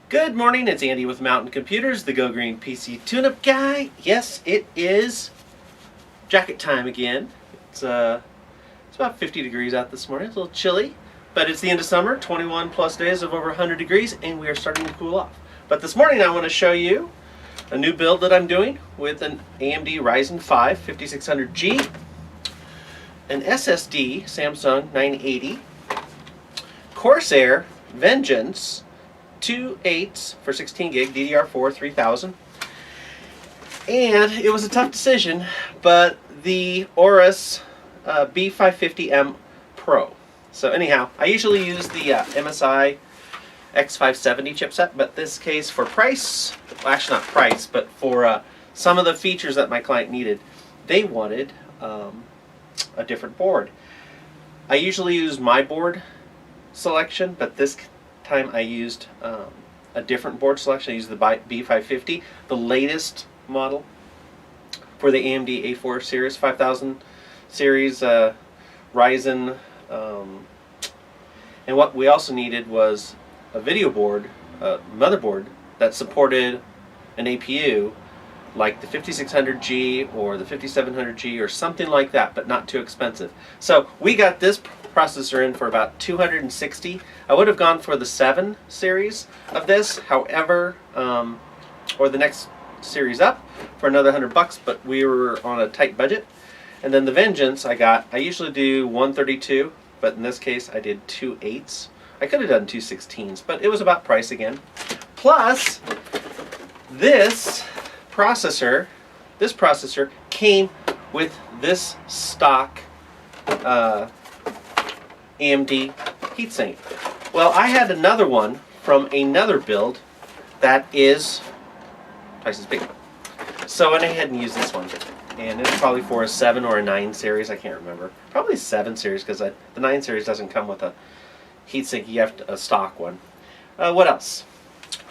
Good morning, it's Andy with Mountain Computers, the Go Green PC tune-up guy. Yes, it is jacket time again. It's about 50 degrees out this morning. It's a little chilly, but it's the end of summer, 21 plus days of over 100 degrees, and we are starting to cool off. But this morning I want to show you a new build that I'm doing with an AMD Ryzen 5 5600G, an SSD Samsung 980, Corsair Vengeance 2 8s for 16 gig DDR4 3000, and it was a tough decision, but the Aorus B550M Pro. So anyhow, I usually use the MSI X570 chipset, but this case for price, well, actually not price, but for some of the features that my client needed, they wanted a different board. I usually use my board selection, but this time I used a different board selection. I used the B550, the latest model for the AMD A4 series, 5000 series Ryzen, and what we also needed was a video board, motherboard that supported an APU like the 5600G or the 5700G or something like that, but not too expensive. So we got this processor in for about $260. I would have gone for the 7 series of this, however, or the next series up for another $100, but we were on a tight budget. And then the Vengeance I usually do 132, but in this case I did 2 8s. I could have done 2 16s, but it was about price again. Plus, this processor came with this stock AMD heatsink. Well, I had another one from another build that is twice as big. So I went ahead and used this one. And it's probably for a 7 or a 9 series, I can't remember. Probably 7 series, because the 9 series doesn't come with a heatsink, you have a stock one. What else?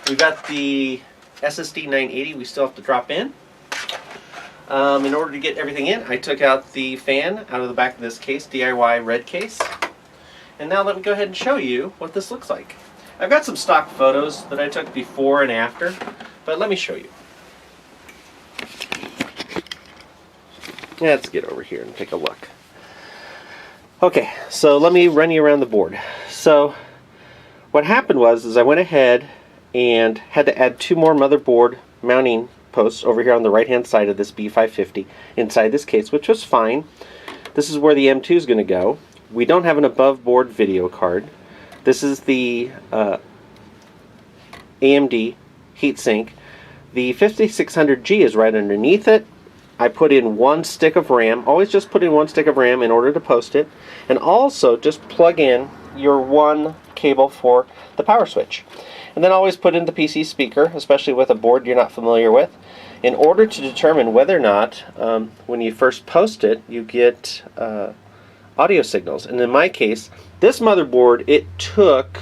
We've got the SSD 980 we still have to drop in. In order to get everything in, I took out the fan out of the back of this case, DIY RED Case. And now let me go ahead and show you what this looks like. I've got some stock photos that I took before and after, but let me show you. Let's get over here and take a look. Okay, so let me run you around the board. So what happened was I went ahead and had to add 2 more motherboard mounting posts over here on the right hand side of this B550 inside this case, which was fine. This is where the M2 is going to go. We don't have an above board video card. This is the AMD heatsink. The 5600G is right underneath it. I put in 1 stick of RAM. Always just put in 1 stick of RAM in order to post it. And also just plug in your 1 cable for the power switch. And then always put in the PC speaker, especially with a board you're not familiar with, in order to determine whether or not when you first post it you get audio signals. And in my case, this motherboard, it took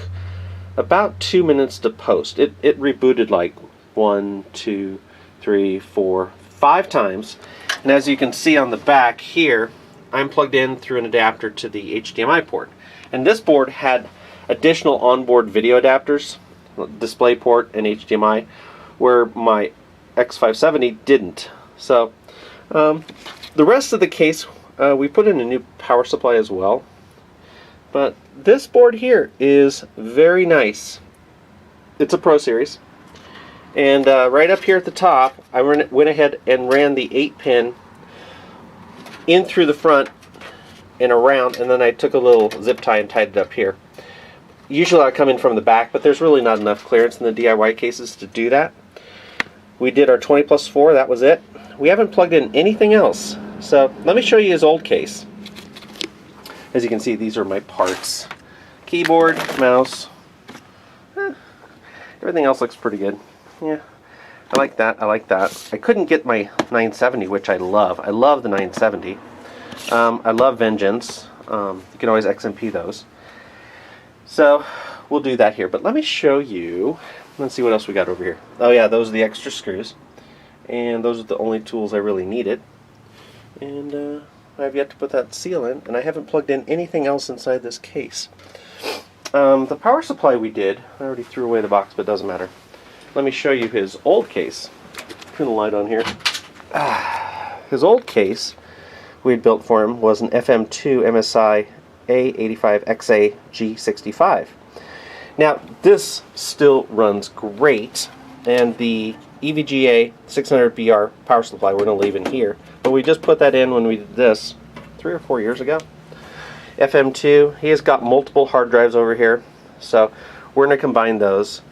about 2 minutes to post. It rebooted like 1, 2, 3, 4, 5 times. And as you can see on the back here, I'm plugged in through an adapter to the HDMI port. And this board had additional onboard video adapters, DisplayPort and HDMI, where my X570 didn't. So the rest of the case, we put in a new power supply as well. But this board here is very nice. It's a Pro Series. And right up here at the top, I went ahead and ran the 8-pin in through the front and around, and then I took a little zip tie and tied it up here. Usually I come in from the back, but there's really not enough clearance in the DIY cases to do that. We did our 20+4, that was it. We haven't plugged in anything else. So let me show you his old case. As you can see, these are my parts. Keyboard, mouse. Everything else looks pretty good. Yeah, I like that. I like that. I couldn't get my 970, which I love. I love the 970. I love Vengeance. You can always XMP those. So we'll do that here. But let me show you. Let's see what else we got over here. Oh yeah, those are the extra screws. And those are the only tools I really needed. And I have yet to put that seal in. And I haven't plugged in anything else inside this case. The power supply we did, I already threw away the box, but it doesn't matter. Let me show you his old case. Turn the light on here. His old case we had built for him was an FM2 MSI A85XA G65. Now, this still runs great, and the EVGA 600BR power supply we're going to leave in here, but we just put that in when we did this 3 or 4 years ago. FM2, he has got multiple hard drives over here, so we're going to combine those.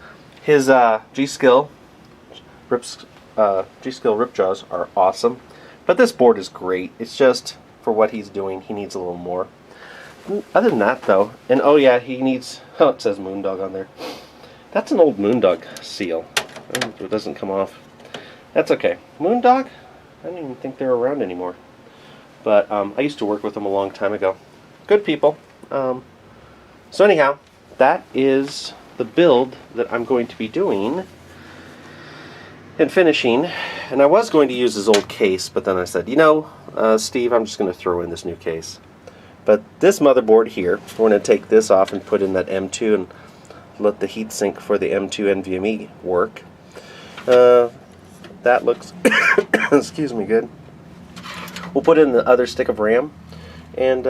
His G-Skill Ripjaws are awesome, but this board is great. It's just, for what he's doing, he needs a little more. Other than that, though, and oh yeah, he needs, oh, it says Moondog on there. That's an old Moondog seal. It doesn't come off. That's okay. Moondog? I don't even think they're around anymore. But I used to work with them a long time ago. Good people. So anyhow, that is the build that I'm going to be doing and finishing. And I was going to use his old case, but then I said, you know, Steve, I'm just going to throw in this new case. But this motherboard here, we're going to take this off and put in that M2 and let the heatsink for the M2 NVMe work. That looks, excuse me, good. We'll put in the other stick of RAM, and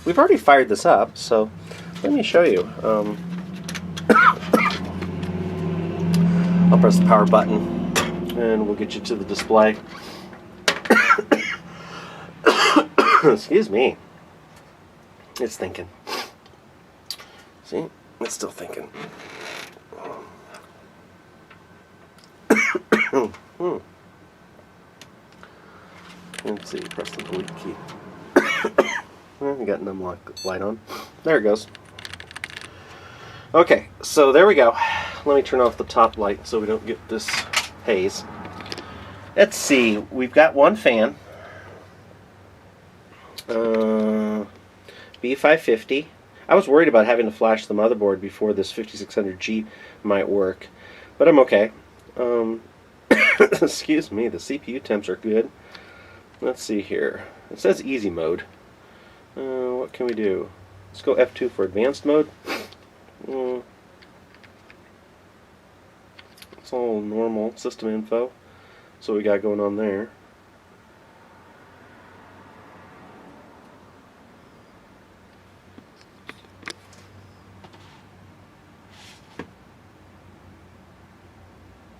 we've already fired this up, so let me show you. I'll press the power button, and we'll get you to the display. Excuse me. It's thinking. See? It's still thinking. Let's see, press the delete key. Well, we got an unlock light on. There it goes. Okay, so there we go. Let me turn off the top light so we don't get this haze. Let's see, we've got one fan. B550. I was worried about having to flash the motherboard before this 5600G might work, but I'm okay. Excuse me, the CPU temps are good. Let's see here. It says easy mode. What can we do? Let's go F2 for advanced mode. It's all normal system info. So we got going on there.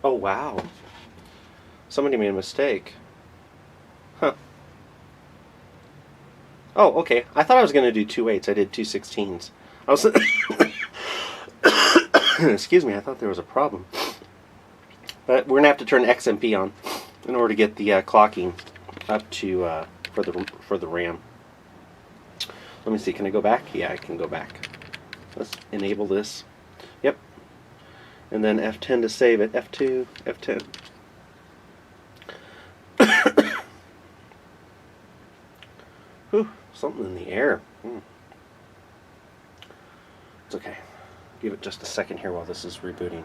Oh wow. Somebody made a mistake. Huh. Oh, okay. I thought I was going to do 2 8s. I did 2 16s. I was excuse me, I thought there was a problem. But we're going to have to turn XMP on in order to get the clocking up to for the RAM. Let me see, can I go back? Yeah, I can go back. Let's enable this. Yep. And then F10 to save it. F2, F10. Whew, something in the air. It's okay. Give it just a second here while this is rebooting.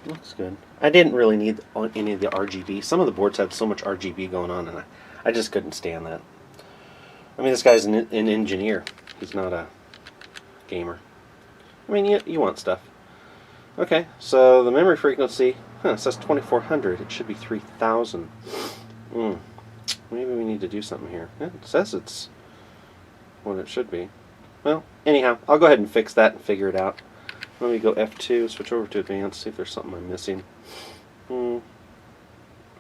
Looks good. I didn't really need any of the RGB. Some of the boards had so much RGB going on, and I just couldn't stand that. I mean, this guy's an engineer. He's not a gamer. I mean, you want stuff. Okay, so the memory frequency, it says 2400. It should be 3000. Maybe we need to do something here. Yeah, it says it's what it should be. Well, anyhow, I'll go ahead and fix that and figure it out. Let me go F2, switch over to advanced, see if there's something I'm missing. No,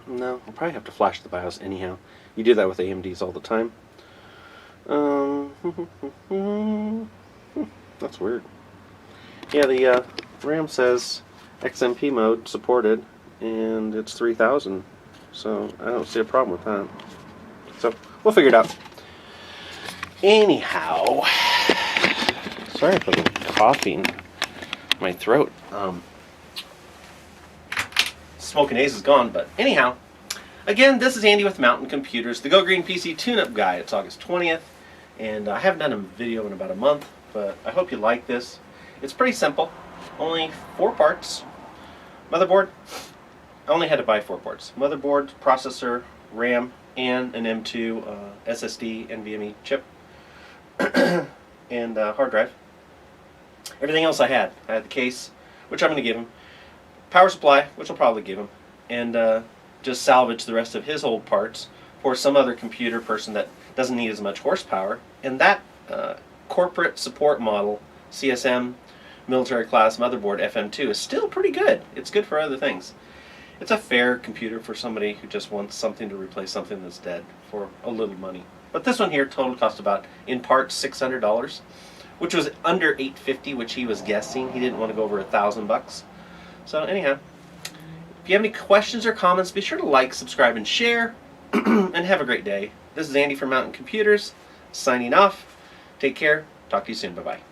I'll probably have to flash the BIOS anyhow. You do that with AMDs all the time. That's weird. Yeah, the RAM says XMP mode supported, and it's 3000. So I don't see a problem with that. So we'll figure it out. Anyhow, sorry for the coughing. My throat. Smoking Ace is gone, but anyhow. Again, this is Andy with Mountain Computers, the Go Green PC Tune-Up Guide. It's August 20th, and I haven't done a video in about a month, but I hope you like this. It's pretty simple. Only 4 parts. Motherboard. I only had to buy 4 parts. Motherboard, processor, RAM, and an M2 SSD NVMe chip. and hard drive. Everything else I had the case, which I'm going to give him, power supply, which I'll probably give him, and just salvage the rest of his old parts for some other computer person that doesn't need as much horsepower. And that corporate support model, CSM, military class motherboard FM2, is still pretty good. It's good for other things. It's a fair computer for somebody who just wants something to replace something that's dead for a little money. But this one here total cost about, in parts, $600, which was under $850, which he was guessing. He didn't want to go over $1,000. So anyhow, if you have any questions or comments, be sure to like, subscribe, and share. And have a great day. This is Andy from Mountain Computers, signing off. Take care. Talk to you soon. Bye-bye.